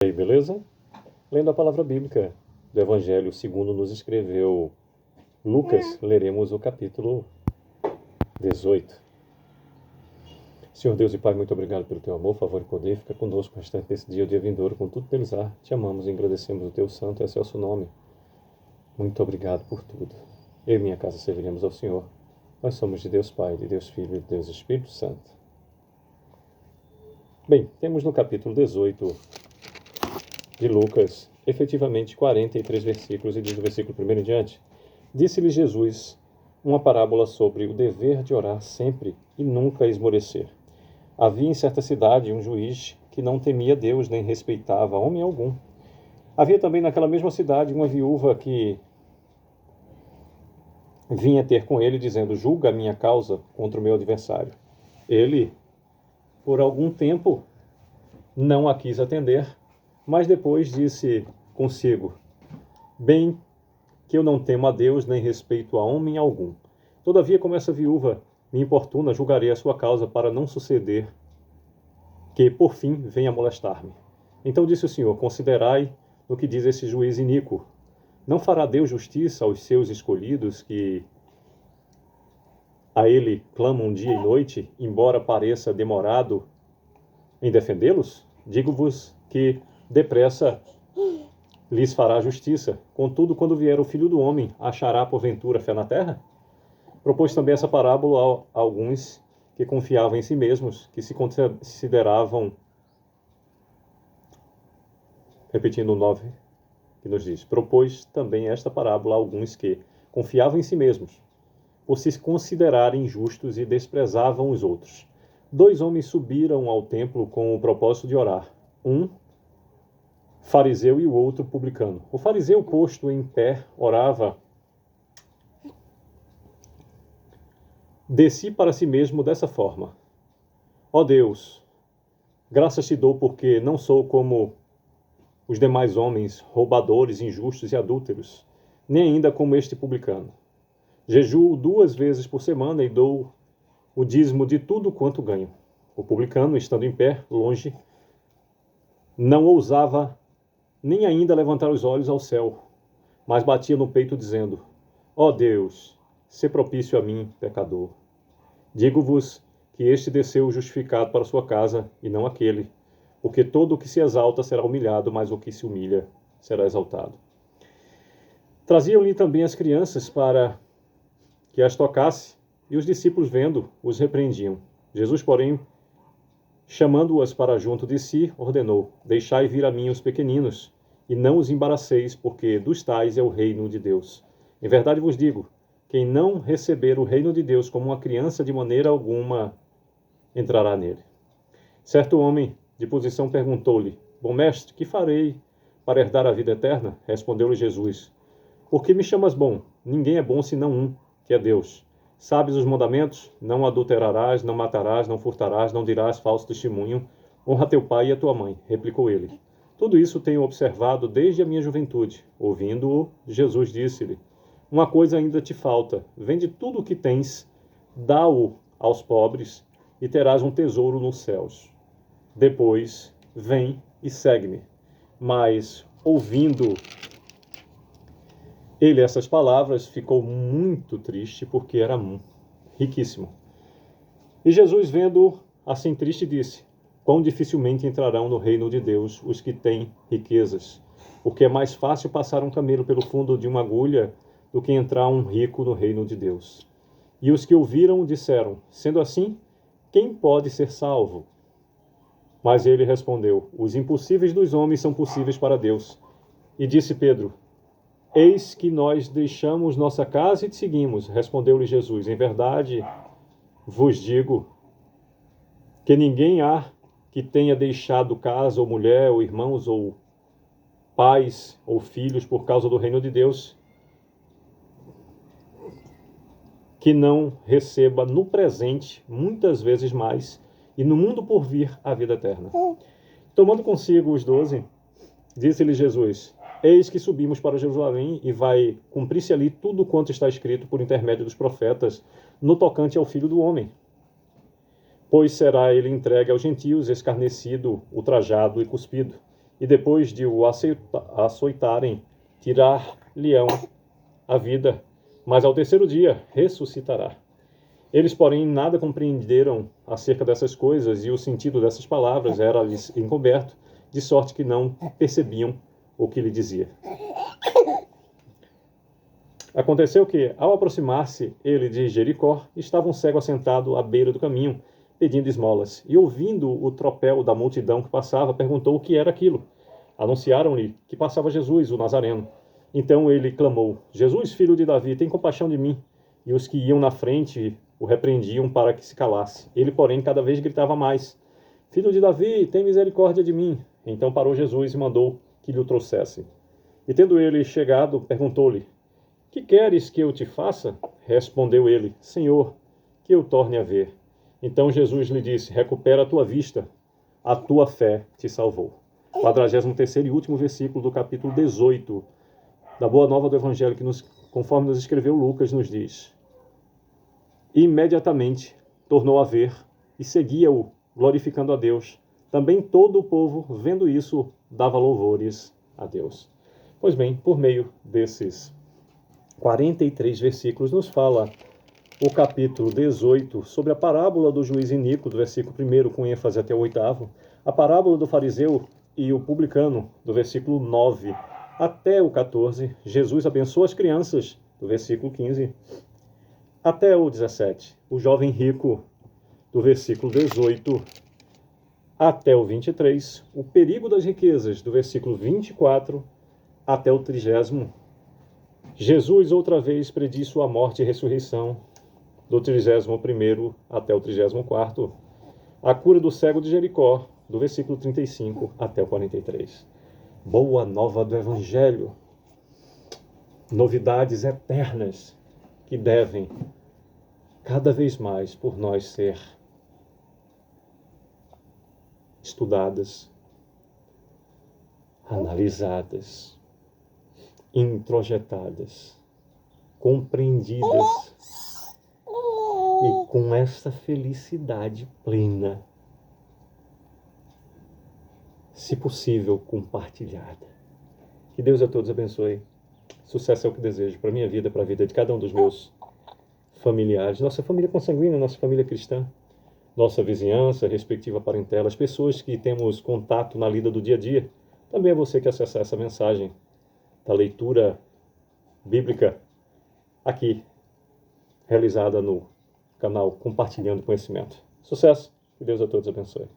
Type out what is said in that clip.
E aí, beleza? Lendo a palavra bíblica do Evangelho segundo nos escreveu Lucas, leremos o capítulo 18. Senhor Deus e Pai, muito obrigado pelo teu amor, favor e poder. Fica conosco o restante desse dia, o dia vindouro, com tudo deles há. Te amamos e agradecemos o teu santo e excelso nome. Muito obrigado por tudo. Eu e minha casa serviremos ao Senhor. Nós somos de Deus Pai, de Deus Filho e de Deus Espírito Santo. Bem, temos no capítulo 18 de Lucas, efetivamente 43 versículos, e diz o versículo 1 em diante: Disse-lhe Jesus uma parábola sobre o dever de orar sempre e nunca esmorecer. Havia em certa cidade um juiz que não temia Deus nem respeitava homem algum. Havia também naquela mesma cidade uma viúva que vinha ter com ele, dizendo: Julga a minha causa contra o meu adversário. Ele, por algum tempo, não a quis atender, mas depois disse consigo: Bem que eu não temo a Deus, nem respeito a homem algum. Todavia, como essa viúva me importuna, julgarei a sua causa, para não suceder que, por fim, venha molestar-me. Então disse o Senhor: Considerai no que diz esse juiz iníquo. Não fará Deus justiça aos seus escolhidos, que a ele clamam dia e noite, embora pareça demorado em defendê-los? Digo-vos que depressa lhes fará justiça. Contudo, quando vier o Filho do Homem, achará porventura fé na terra? Propôs também essa parábola a alguns que confiavam em si mesmos, que se consideravam, repetindo o 9, que nos diz: Propôs também esta parábola a alguns que confiavam em si mesmos, por se considerarem justos, e desprezavam os outros. 2 homens subiram ao templo com o propósito de orar, um fariseu e o outro publicano. O fariseu, posto em pé, orava de si para si mesmo dessa forma: Ó Deus, graças te dou porque não sou como os demais homens, roubadores, injustos e adúlteros, nem ainda como este publicano. Jejuo 2 vezes por semana e dou o dízimo de tudo quanto ganho. O publicano, estando em pé, longe, não ousava nem ainda levantar os olhos ao céu, mas batia no peito dizendo: Ó Deus, sê propício a mim, pecador. Digo-vos que este desceu justificado para sua casa, e não aquele, porque todo o que se exalta será humilhado, mas o que se humilha será exaltado. Traziam-lhe também as crianças para que as tocasse, e os discípulos, vendo, os repreendiam. Jesus, porém, chamando-as para junto de si, ordenou: Deixai vir a mim os pequeninos, e não os embaraceis, porque dos tais é o reino de Deus. Em verdade vos digo, quem não receber o reino de Deus como uma criança, de maneira alguma entrará nele. Certo homem de posição perguntou-lhe: Bom mestre, que farei para herdar a vida eterna? Respondeu-lhe Jesus: Por que me chamas bom? Ninguém é bom senão um, que é Deus. Sabes os mandamentos? Não adulterarás, não matarás, não furtarás, não dirás falso testemunho, honra teu pai e a tua mãe. Replicou ele: Tudo isso tenho observado desde a minha juventude. Ouvindo-o, Jesus disse-lhe: Uma coisa ainda te falta. Vende tudo o que tens, dá-o aos pobres, e terás um tesouro nos céus. Depois, vem e segue-me. Mas, ouvindo ele essas palavras, ficou muito triste, porque era riquíssimo. E Jesus, vendo-o assim triste, disse: Quão dificilmente entrarão no reino de Deus os que têm riquezas, porque é mais fácil passar um camelo pelo fundo de uma agulha do que entrar um rico no reino de Deus. E os que ouviram disseram: Sendo assim, quem pode ser salvo? Mas ele respondeu: Os impossíveis dos homens são possíveis para Deus. E disse Pedro: Eis que nós deixamos nossa casa e te seguimos. Respondeu-lhe Jesus: Em verdade vos digo que ninguém há que tenha deixado casa, ou mulher, ou irmãos, ou pais, ou filhos, por causa do reino de Deus, que não receba no presente muitas vezes mais, e no mundo por vir a vida eterna. Tomando consigo os 12, disse-lhe Jesus: Eis que subimos para Jerusalém, e vai cumprir-se ali tudo quanto está escrito por intermédio dos profetas no tocante ao Filho do Homem. Pois será ele entregue aos gentios, escarnecido, ultrajado e cuspido, e depois de o açoitarem, tirar-lhe-ão a vida, mas ao terceiro dia ressuscitará. Eles, porém, nada compreenderam acerca dessas coisas, e o sentido dessas palavras era-lhes encoberto, de sorte que não percebiam o que lhe dizia. Aconteceu que, ao aproximar-se ele de Jericó, estava um cego assentado à beira do caminho, pedindo esmolas, e ouvindo o tropel da multidão que passava, perguntou o que era aquilo. Anunciaram-lhe que passava Jesus, o Nazareno. Então ele clamou: Jesus, filho de Davi, tem compaixão de mim. E os que iam na frente o repreendiam para que se calasse. Ele, porém, cada vez gritava mais: Filho de Davi, tem misericórdia de mim. Então parou Jesus e mandou que lhe o trouxessem. E tendo ele chegado, perguntou-lhe: Que queres que eu te faça? Respondeu ele: Senhor, que eu torne a ver. Então Jesus lhe disse: Recupera a tua vista, a tua fé te salvou. 43º e último versículo do capítulo 18 da Boa Nova do Evangelho, que conforme nos escreveu Lucas, nos diz: Imediatamente tornou a ver e seguia-o, glorificando a Deus. Também todo o povo, vendo isso, dava louvores a Deus. Pois bem, por meio desses 43 versículos, nos fala o capítulo 18 sobre a parábola do juiz iníquo, do versículo 1 com ênfase até o 8º, a parábola do fariseu e o publicano, do versículo 9 até o 14, Jesus abençoa as crianças, do versículo 15 até o 17, o jovem rico, do versículo 18 até o 23, o perigo das riquezas, do versículo 24 até o 30º, Jesus outra vez prediz sua morte e ressurreição, do 31º até o 34º, a cura do cego de Jericó, do versículo 35 até o 43. Boa nova do Evangelho, novidades eternas que devem cada vez mais por nós ser estudadas, analisadas, introjetadas, compreendidas e com essa felicidade plena, se possível, compartilhada. Que Deus a todos abençoe. Sucesso é o que desejo para a minha vida, para a vida de cada um dos meus familiares, nossa família consanguínea, nossa família cristã, nossa vizinhança, respectiva parentela, as pessoas que temos contato na lida do dia a dia. Também é você que acessar essa mensagem da leitura bíblica aqui, realizada no canal Compartilhando Conhecimento. Sucesso! Que Deus a todos abençoe.